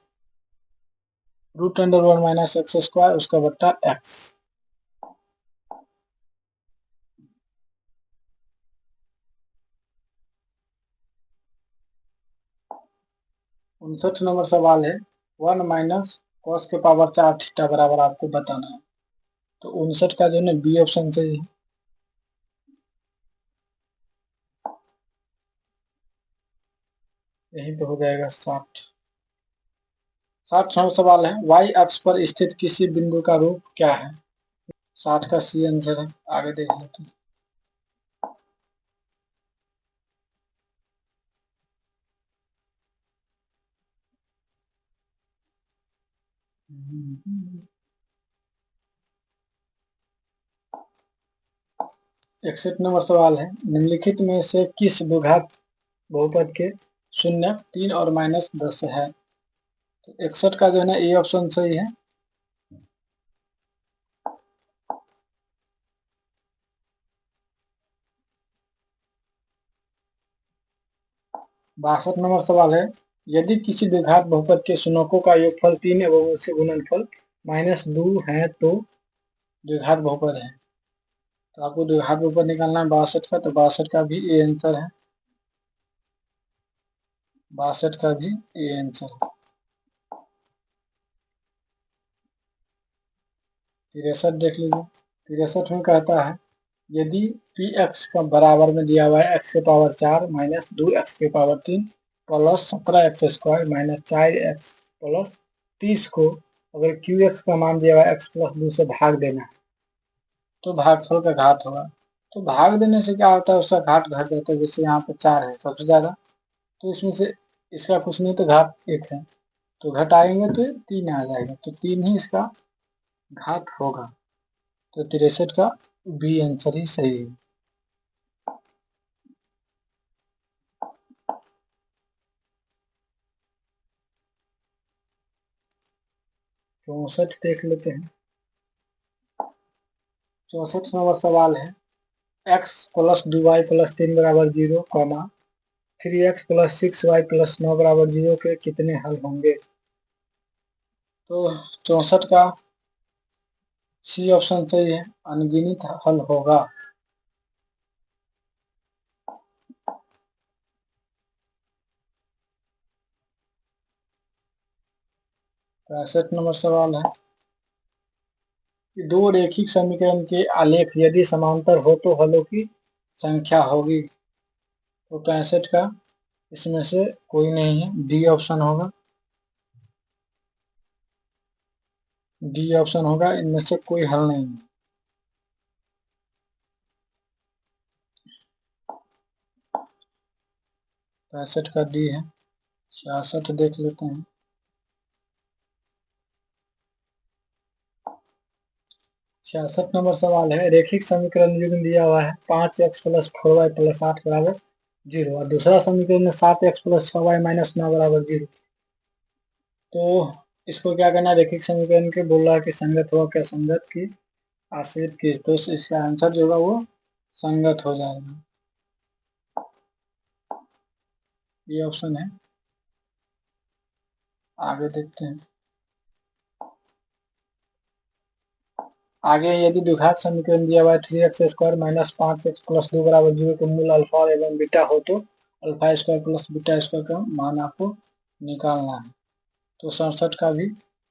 √1 माइनस एक्स स्क्वायर उसका बट्टा एक्स। 59 नंबर सवाल है, 1 माइनस कॉस के पावर 4 थीटा बराबर आपको बताना है। तो 59 का जो है बी ऑप्शन सही है। यहीं पे हो जाएगा 60। 60 नंबर सवाल है, y अक्ष पर स्थित किसी बिंदु का रूप क्या है? 60 का सी आंसर है। आगे देख लेते हैं। इकसठ नंबर सवाल है, निम्नलिखित में से किस द्विघात बहुपद के शून्य 3 और -10 है? तो 61 का जो है ना ए ऑप्शन सही है। 62 नंबर सवाल है, यदि किसी द्विघात बहुपद के शून्यकों का योगफल 3 एवं उससे गुणनफल -2 है तो द्विघात बहुपद है। तो आपको द्विघात बहुपद निकालना है 62 का, तो 62 का भी ए आंसर है। 62 का भी ए आंसर है। 63 देख लीजिए। 63 में कहता है, यदि पी एक्स का बराबर में दिया हुआ है एक्स के पावर 4 माइनस 2x के power 3 plus 17x square minus 4x plus 30 को अगर क्यू एक्स का मान दिया हुआ है x प्लस 2 से भाग देना है तो भागफल का घात होगा। तो भाग देने से क्या होता है, उसका घात घट जाता है। जैसे यहाँ पे 4 है सबसे ज्यादा, तो इसमें से इसका कुछ नहीं तो घात 1 है, तो घटाएंगे तो 3 आ जाएगा, तो 3 ही इसका घात होगा। तो 63 का बी आंसर ही सही है। 64 देख लेते हैं। 64 नंबर सवाल है, x प्लस 2y प्लस 3 बराबर 0 comma 3x plus 6y plus 9 बराबर 0 के कितने हल होंगे? तो 64 का सी ऑप्शन सही है, अनगिनत हल होगा। 65 नंबर सवाल है कि दो रेखिक समीकरण के आलेख यदि समांतर हो तो हलों की संख्या होगी। तो 65 का इसमें से कोई नहीं है, डी ऑप्शन होगा। डी ऑप्शन होगा, इनमें से कोई हल नहीं है। 65 का डी है। 66 देख लेते हैं। 66 नंबर सवाल है, रेखिक समीकरण युग्म दिया हुआ है 5x प्लस 4y प्लस 8 बराबर 0 और दूसरा समीकरण में 7x प्लस 6y माइनस 9 बराबर 0। तो इसको क्या करना है, रेखिक समीकरण के बोल रहा है कि संगत हो क्या संगत की आश्रित की, तो इसका आंसर जो होगा वो संगत हो जाएगा। ये ऑप्शन है। आगे देखते हैं। आगे यदि द्विघात समीकरण दिया हुआ है 3x square minus 5x plus 2 बराबर 0 के मूल अल्फा एवं बीटा हो तो alpha square plus beta square का मान आपको निकालना है। तो 67 का भी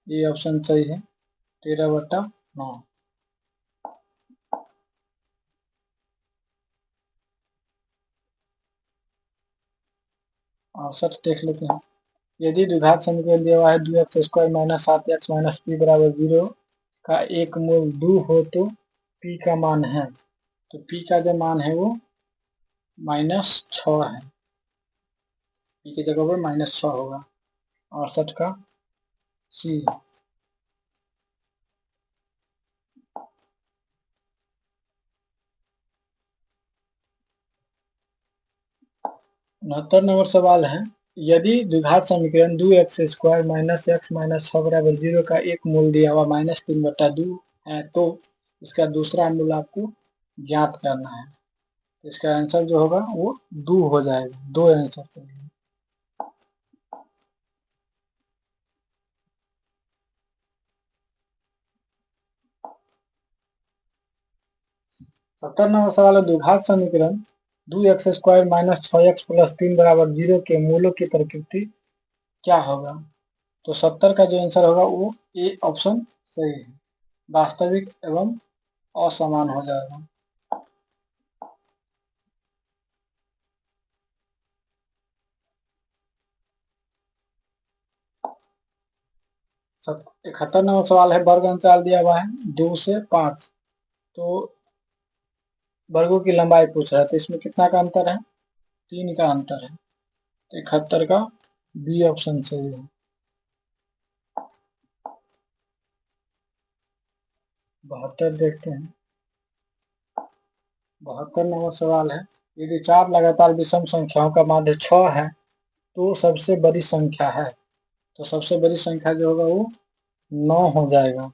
ये ऑप्शन सही है, 13/9। 68 देख लेते हैं। यदि द्विघात समीकरण दिया हुआ है 2x square minus 7x minus p बराबर 0 का एक मूल 2 हो तो p का मान है। तो p का जो मान है वो -6 है। p की जगह पर -6 होगा। 68 का सी है। 69 नंबर सवाल है, यदि द्विघात समीकरण 2x square minus x minus 6 बराबर 0 का एक मूल दिया हुआ -3/2 है तो इसका दूसरा मूल आपको ज्ञात करना है। इसका आंसर जो होगा वो 2 हो जाएगा। दो आंसर सही है। 70 नंबर सवाल है, द्विघात समीकरण 2x square minus 6x plus 3 बराबर 0 के मूलों की प्रकृति क्या होगा। तो 70 का जो आंसर होगा वो ए ऑप्शन सही है, वास्तविक एवं असमान हो जाएगा। सब 71 नंबर सवाल है, वर्ग अंतराल दिया हुआ है 2 से 5, तो वर्गों की लंबाई पूछ रहा है, तो इसमें कितना का अंतर है, 3 का अंतर है। तो 71 का बी ऑप्शन सही है। 72 देखते हैं। 72 नंबर सवाल है, यदि 4 लगातार विषम संख्याओं का माध्य 6 है तो सबसे बड़ी संख्या है। तो सबसे बड़ी संख्या जो होगा वो 9 हो जाएगा।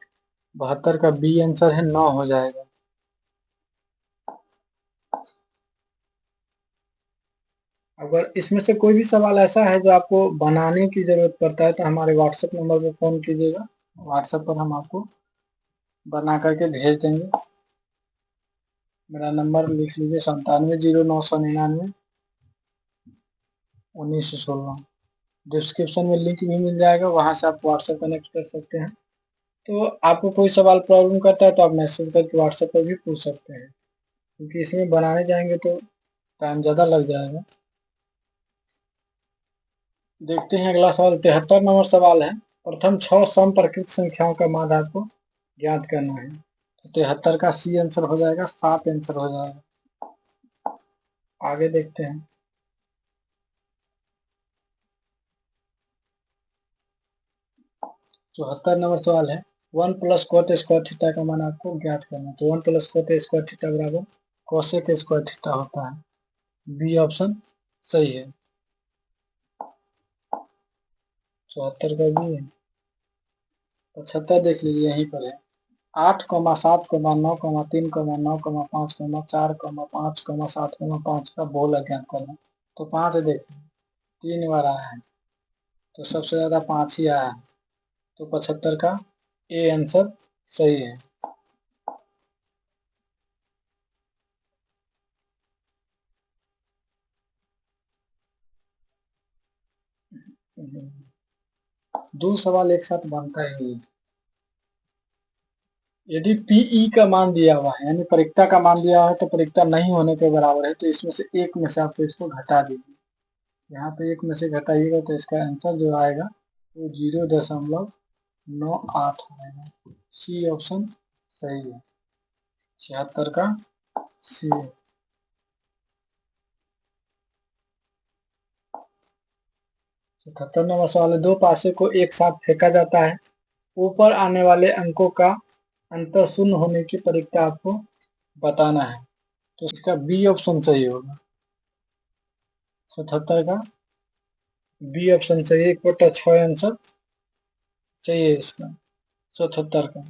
72 का बी आंसर है, 9 हो जाएगा। अगर इसमें से कोई भी सवाल ऐसा है जो आपको बनाने की जरूरत पड़ता है तो हमारे व्हाट्सएप नंबर पर फोन कीजिएगा। व्हाट्सएप पर हम आपको बना करके भेज देंगे। मेरा नंबर लिख लीजिए 9709991916। डिस्क्रिप्शन में लिंक भी मिल जाएगा, वहां से आप व्हाट्सएप कनेक्ट कर सकते हैं। तो आपको कोई सवाल प्रॉब्लम करता है तो आप मैसेज करके व्हाट्सएप पर भी पूछ सकते हैं, क्योंकि इसमें बनाने जाएंगे तो टाइम ज़्यादा लग जाएगा। देखते हैं अगला सवाल। 73 नंबर सवाल है, प्रथम 6 समप्रकृत संख्याओं का मान आपको ज्ञात करना है। तो 73 का सी आंसर हो जाएगा, 7 आंसर हो जाएगा। आगे देखते हैं। 74 नंबर सवाल है, 1 प्लस कोट स्क्वायर थीटा का मान आपको ज्ञात करना है। तो 1 प्लस कोट स्क्वायर थीटा बराबर कोसेक स्क्वायर थीटा होता है। बी ऑप्शन सही है। 74 का बी है। 75 देख लीजिए, यहीं पर है। 8,7,9,9,5,9,5,4,5,5 का बहुल अज्ञात करना। तो 5 देखिए 3 बार आया है, तो सबसे ज्यादा 5 ही आया है। तो 75 का ए आंसर सही है। दो सवाल एक साथ बनता ही नहीं। यदि पीई का मान दिया हुआ है, यानी परिक्ता का मान दिया हुआ है, तो परिक्ता नहीं होने के बराबर है, तो इसमें से एक में से आपको इसको घटा दीजिए। यहाँ पे एक में से घटाइएगा तो इसका आंसर जो आएगा वो 0.98 आएगा। सी ऑप्शन सही है, 76 का सी। 77 नंबर सवाल है, दो पासे को एक साथ फेंका जाता है, ऊपर आने वाले अंकों का अंतर शून्य होने की परिक्ता आपको बताना है, तो इसका बी ऑप्शन सही होगा। 77 का बी ऑप्शन सही है, 1/6 आंसर चाहिए इसका 77 का।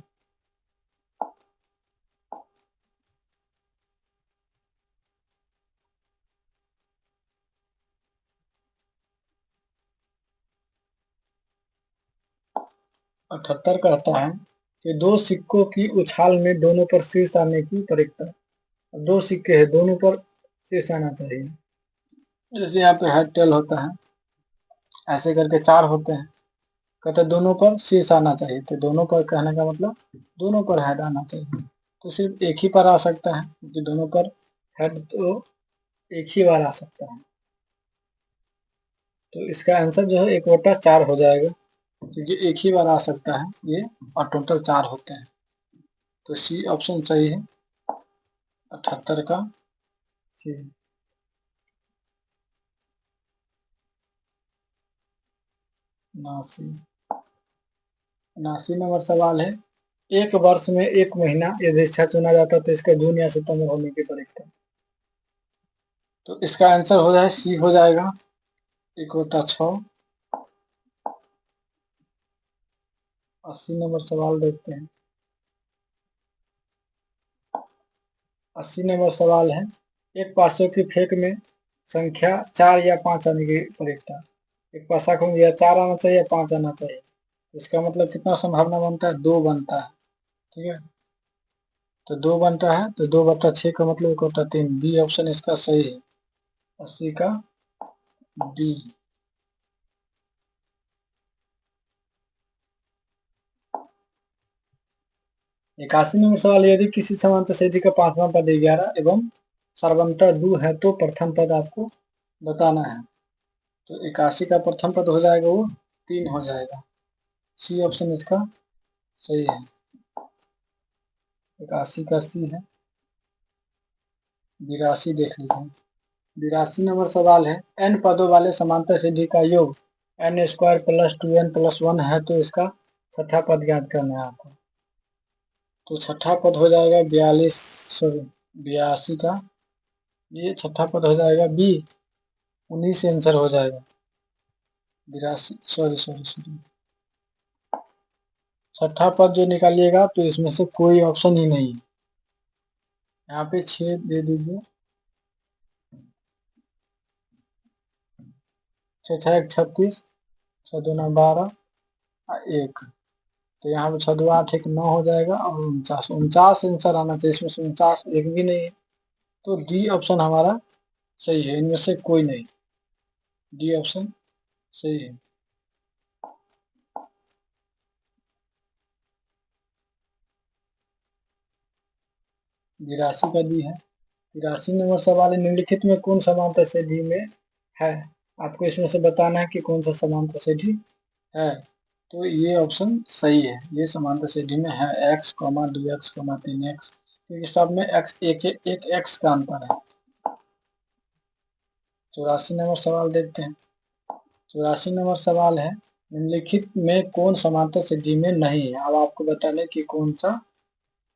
अठहत्तर कहता है कि दो सिक्कों की उछाल में दोनों पर शीर्ष आने की परिक्ता। दो सिक्के हैं, दोनों पर शीर्ष आना चाहिए। जैसे यहाँ पे हेड टेल होता है, ऐसे करके चार होते हैं, कहते दोनों पर शीर्ष आना चाहिए, तो दोनों पर कहने का मतलब दोनों पर हेड आना चाहिए, तो सिर्फ एक ही पर आ सकता है, क्योंकि दोनों पर हेड तो एक ही बार आ सकता है। तो इसका आंसर जो है 1/4 हो जाएगा, क्योंकि एक ही बार आ सकता है ये, और टोटल 4 होते हैं, तो सी ऑप्शन सही है, 78 का सी। 79 79 नंबर सवाल है, एक वर्ष में एक महीना यदि अच्छा चुना जाता तो इसका जून या सितंबर होने की परीक्षा। तो इसका आंसर हो जाए सी हो जाएगा, 1/6। 80 नंबर सवाल देखते हैं। 80 नंबर सवाल है, एक पासों की फेंक में संख्या 4 या 5 आने की परीक्षा। एक पासा को या 4 आना चाहिए या 5 आना चाहिए, इसका मतलब कितना संभावना बनता है, 2 बनता है। ठीक है, तो 2 बनता है, तो 2/6 का मतलब 1/3। बी ऑप्शन इसका सही है, 80 का डी। 81 नंबर सवाल, यदि किसी समांतर श्रेणी का पांचवा पद 11 एवं सर्वंतर 2 है तो प्रथम पद आपको बताना है। तो 81 का प्रथम पद हो जाएगा वो 3 हो जाएगा, सी ऑप्शन इसका सही है, 81 का सी है। 82 देख लीजिए। 82 नंबर सवाल है, n पदों वाले समांतर श्रेणी का योग n² + 2n + 1 है, तो इसका छठा पद ज्ञात करना है आपको। तो छठा पद हो जाएगा 82 का, ये छठा पद हो जाएगा बी, 19 से आंसर हो जाएगा। 82 सॉरी छठा पद जो निकालिएगा तो इसमें से कोई ऑप्शन ही नहीं है, यहाँ पे 6 दे दीजिए, 6 6 1 36, 6 2 9 12 और 1, तो यहाँ पे 6 2 8 1 9 हो जाएगा, और 49 आंसर आना चाहिए, इसमें से 49 एक भी नहीं है, तो डी ऑप्शन हमारा सही है, इनमें से कोई नहीं, डी ऑप्शन सही है। 82 का डी है। 83 नंबर सवाल है, निम्नलिखित में कौन समांतर श्रेणी में है, आपको इसमें से बताना है कि कौन सा समांतर श्रेणी है, तो ये ऑप्शन सही है, ये समांतर श्रेणी में है, x, 2x, 3x, क्योंकि सब में x एक x का अंतर है। 84 नंबर सवाल देखते हैं। 84 नंबर सवाल है, निम्नलिखित में कौन समांतर श्रेणी में नहीं है, अब आपको बताने कि कौन सा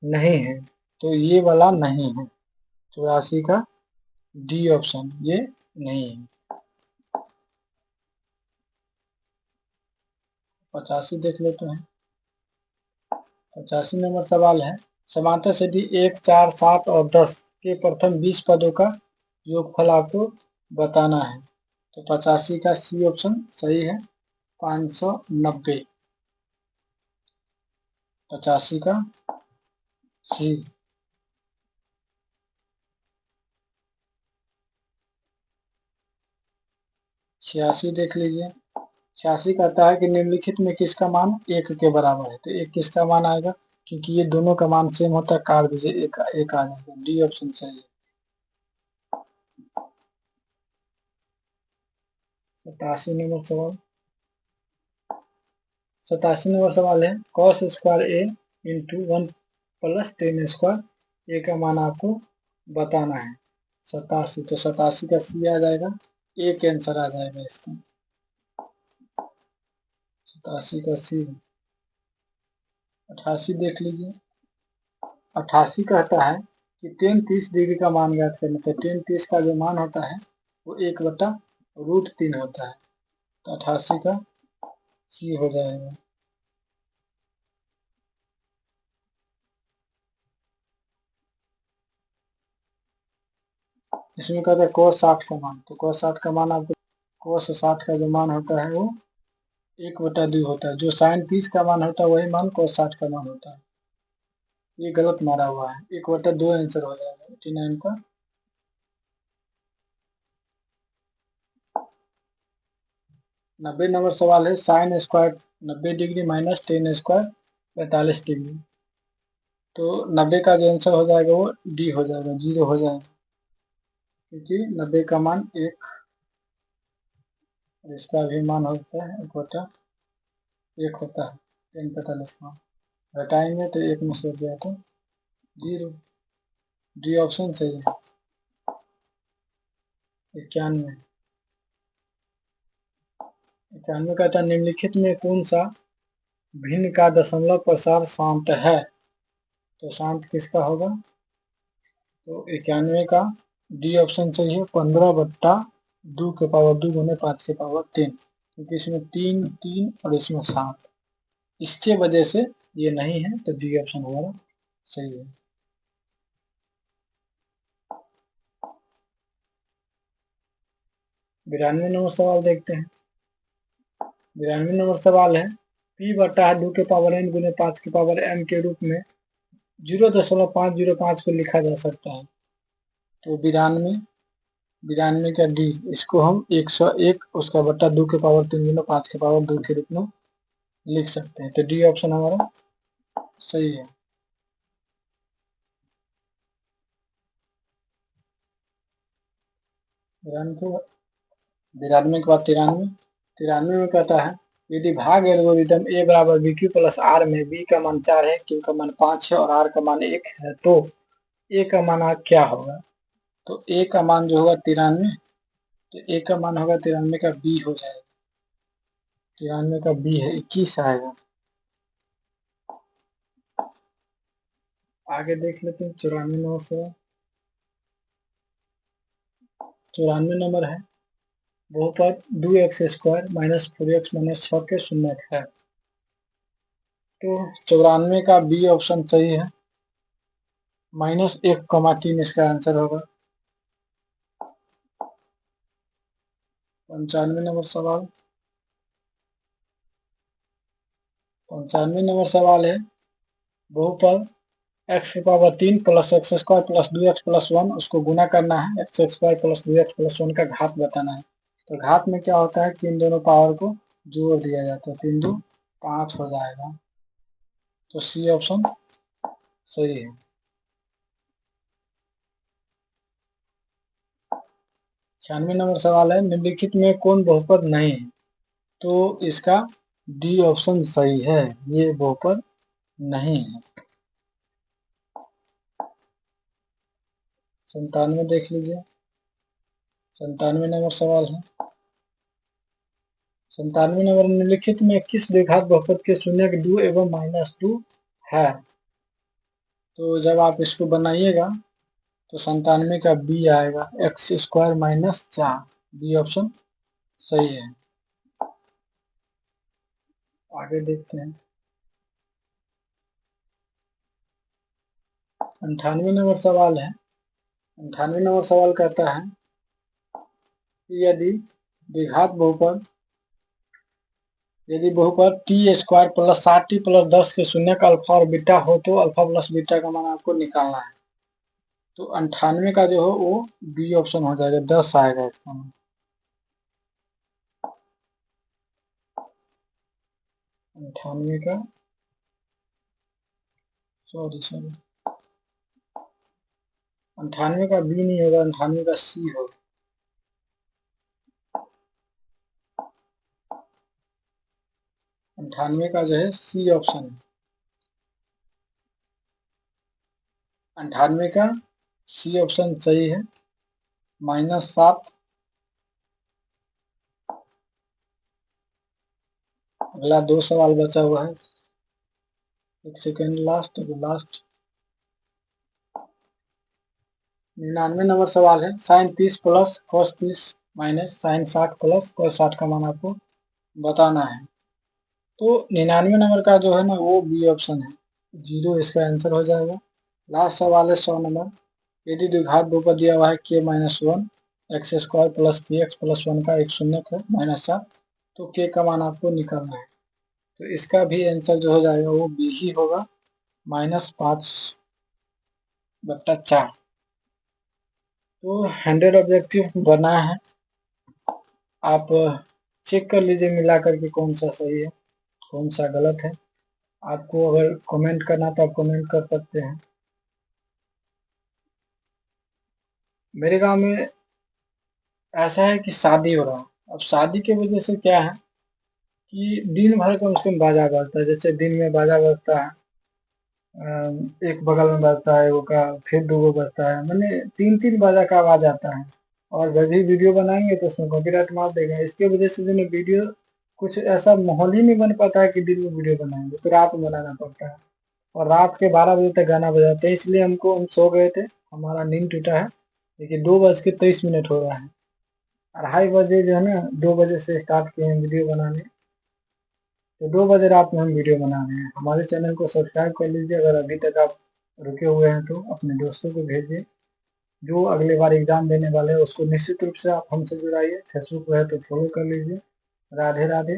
नहीं है, तो ये वाला नहीं है, 84 का डी ऑप्शन ये नहीं है। 85 देख लेते हैं। 85 नंबर सवाल है, समांतर श्रेणी 1, 4, 7 और 10 के प्रथम 20 पदों का योगफल आपको बताना है, तो 85 का सी ऑप्शन सही है, 590। 85 का सी। 86 देख लीजिए। 86 कहता है कि निम्नलिखित में किसका मान 1 के बराबर है, तो 1 किसका मान आएगा, क्योंकि ये दोनों का मान सेम होता है, काट दीजिए, एक आ जाएगा, डी ऑप्शन सही है। 87 नंबर सवाल, 87 नंबर सवाल है cos स्क्वायर ए इंटू 1 प्लस टेन स्क्वायर ए का मान आपको बताना है। 87, तो 87 का सी आ जाएगा, ए के आंसर आ जाएगा इसका, 87 का सी। 88 देख लीजिए, 88 कहता है कि टेन 30 डिग्री का मान ज्ञात करना, तो टेन 30 का जो मान होता है वो 1/√3 होता है, तो 88 का सी हो जाएगा। इसमें कहता है cos 60 का मान, तो cos 60 का मान आपको, cos 60 का जो मान होता है वो 1/2 होता है, जो sin 30 का मान होता है वही मान cos 60 का मान होता है। ये गलत मारा हुआ है, 1/2 आंसर हो जाएगा 89 का। 90 नंबर सवाल है sin square 90 degree minus ten square 45 degree, तो 90 का जो आंसर हो जाएगा वो डी हो जाएगा, 0 हो जाएगा, क्योंकि 90 का मान 1, इसका भी मान होता है 1/1 होता है, 10/45 का घटाएंगे तो 1 में से गया तो 0, डी ऑप्शन सही है। 91, 91 कहता है निम्नलिखित में कौन सा भिन्न का दशमलव प्रसार शांत है, तो शांत किसका होगा, तो 91 का डी ऑप्शन सही है, 15/2 के पावर 2 गुने 5 के पावर 3, क्योंकि इसमें 3 3 और इसमें 7, इसके वजह से ये नहीं है, तो डी ऑप्शन हमारा सही है। 92 नंबर सवाल देखते हैं। 92 नंबर सवाल है p/2 के पावर n गुने 5 के पावर m के रूप में 0.505 को लिखा जा सकता है, तो 92 का डी, इसको हम 101 उसका बट्टा 2 के पावर 3 गुना 5 के पावर 2 के रूप में लिख सकते हैं, तो डी ऑप्शन हमारा सही है। 92 के बाद 93 में कहता है यदि भाग एल्गोरिदम ए बराबर बी क्यू प्लस आर में बी का मान 4 है, क्यू का मान 5 है और आर का मान 1 है, तो ए का मान क्या होगा, तो ए का मान जो होगा 93, तो ए का मान होगा 93 का बी हो जाएगा, 93 का बी है 21 आएगा। आगे देख लेते हैं 94 नंबर से, 94 नंबर है बहुपद 2x² माइनस 4x माइनस 6 के शून्य है, तो 94 का बी ऑप्शन सही है, -1,3 इसका आंसर होगा। 95 नंबर सवाल, 95 नंबर सवाल है बहुपद x की power 3 plus x² plus 2x plus 1 उसको गुना करना है, x² प्लस 2x प्लस 1 का घात बताना है, तो घात में क्या होता है कि इन दोनों पावर को जोड़ दिया जाता है, 3 2 5 हो जाएगा, तो सी ऑप्शन सही है। 96 नंबर सवाल है निम्नलिखित में कौन बहुपद नहीं है, तो इसका डी ऑप्शन सही है, ये बहुपद नहीं है। 97 देख लीजिए, 97 नंबर सवाल है, 97 नंबर निम्नलिखित में किस द्विघात बहुपद के शून्य 2 एवं -2 है, तो जब आप इसको बनाइएगा तो 97 का बी आएगा, x² माइनस 4, बी ऑप्शन सही है। आगे देखते हैं 98 नंबर सवाल है, 98 नंबर सवाल कहता है कि यदि बहुपद t² प्लस 60t प्लस 10 के शून्य का अल्फा और बीटा हो तो अल्फा प्लस बीटा का मान आपको निकालना है, तो 98 का जो हो वो बी ऑप्शन हो जाएगा, 10 आएगा इसका मान। 98 का सॉरी 98 का बी नहीं होगा, 98 का सी होगा। 98 का जो है सी ऑप्शन है। 98 का सी ऑप्शन सही है, -7। अगला 2 सवाल बचा हुआ है, एक सेकेंड, लास्ट 99 नंबर सवाल है। sin 30 plus cos 30 minus sin 60 plus cos 60 का मान आपको बताना है। तो 99 नंबर का जो है ना वो बी ऑप्शन है, 0 इसका आंसर हो जाएगा। लास्ट सवाल है 100 नंबर। यदि द्विघात बहुपद दिया हुआ है k-1 एक्स स्क्वायर प्लस के एक्स प्लस 1 का एक शून्य है -7, तो k का मान आपको निकालना है। तो इसका भी आंसर जो हो जाएगा वो बी ही होगा, -5/4। तो 100 ऑब्जेक्टिव बना है, आप चेक कर लीजिए मिला करके कौन सा सही है कौन सा गलत है। आपको अगर कमेंट करना तो आप कमेंट कर सकते हैं। मेरे गांव में ऐसा है कि शादी हो रहा है। अब शादी की वजह से क्या है कि दिन भर कम से कम बाजा बजता है। जैसे दिन में बाजा बजता है, एक बगल में बजता है वो का, फिर दूगो बजता है, मैंने 3-3 बाजा का आवाज आता है। और जब भी वीडियो बनाएंगे तो उसमें कॉपीराइट मार देगा। इसके वजह से जो है वीडियो कुछ ऐसा माहौल ही नहीं बन पाता है कि दिन में वीडियो बनाएंगे, तो रात में बनाना पड़ता है। और रात के 12 बजे तक गाना बजाते हैं, इसलिए हम सो गए थे, हमारा नींद टूटा है। देखिए 2:23 हो रहा है, 2:30 बजे जो है ना 2 बजे से स्टार्ट किए हैं वीडियो बनाने, तो 2 बजे रात में हम वीडियो बना रहे हैं। हमारे चैनल को सब्सक्राइब कर लीजिए, अगर अभी तक आप रुके हुए हैं तो अपने दोस्तों को भेजिए। जो अगले बार एग्जाम देने वाले हैं उसको निश्चित रूप से आप हमसे जुड़ाइए। फेसबुक पे है तो फॉलो कर लीजिए। राधे राधे।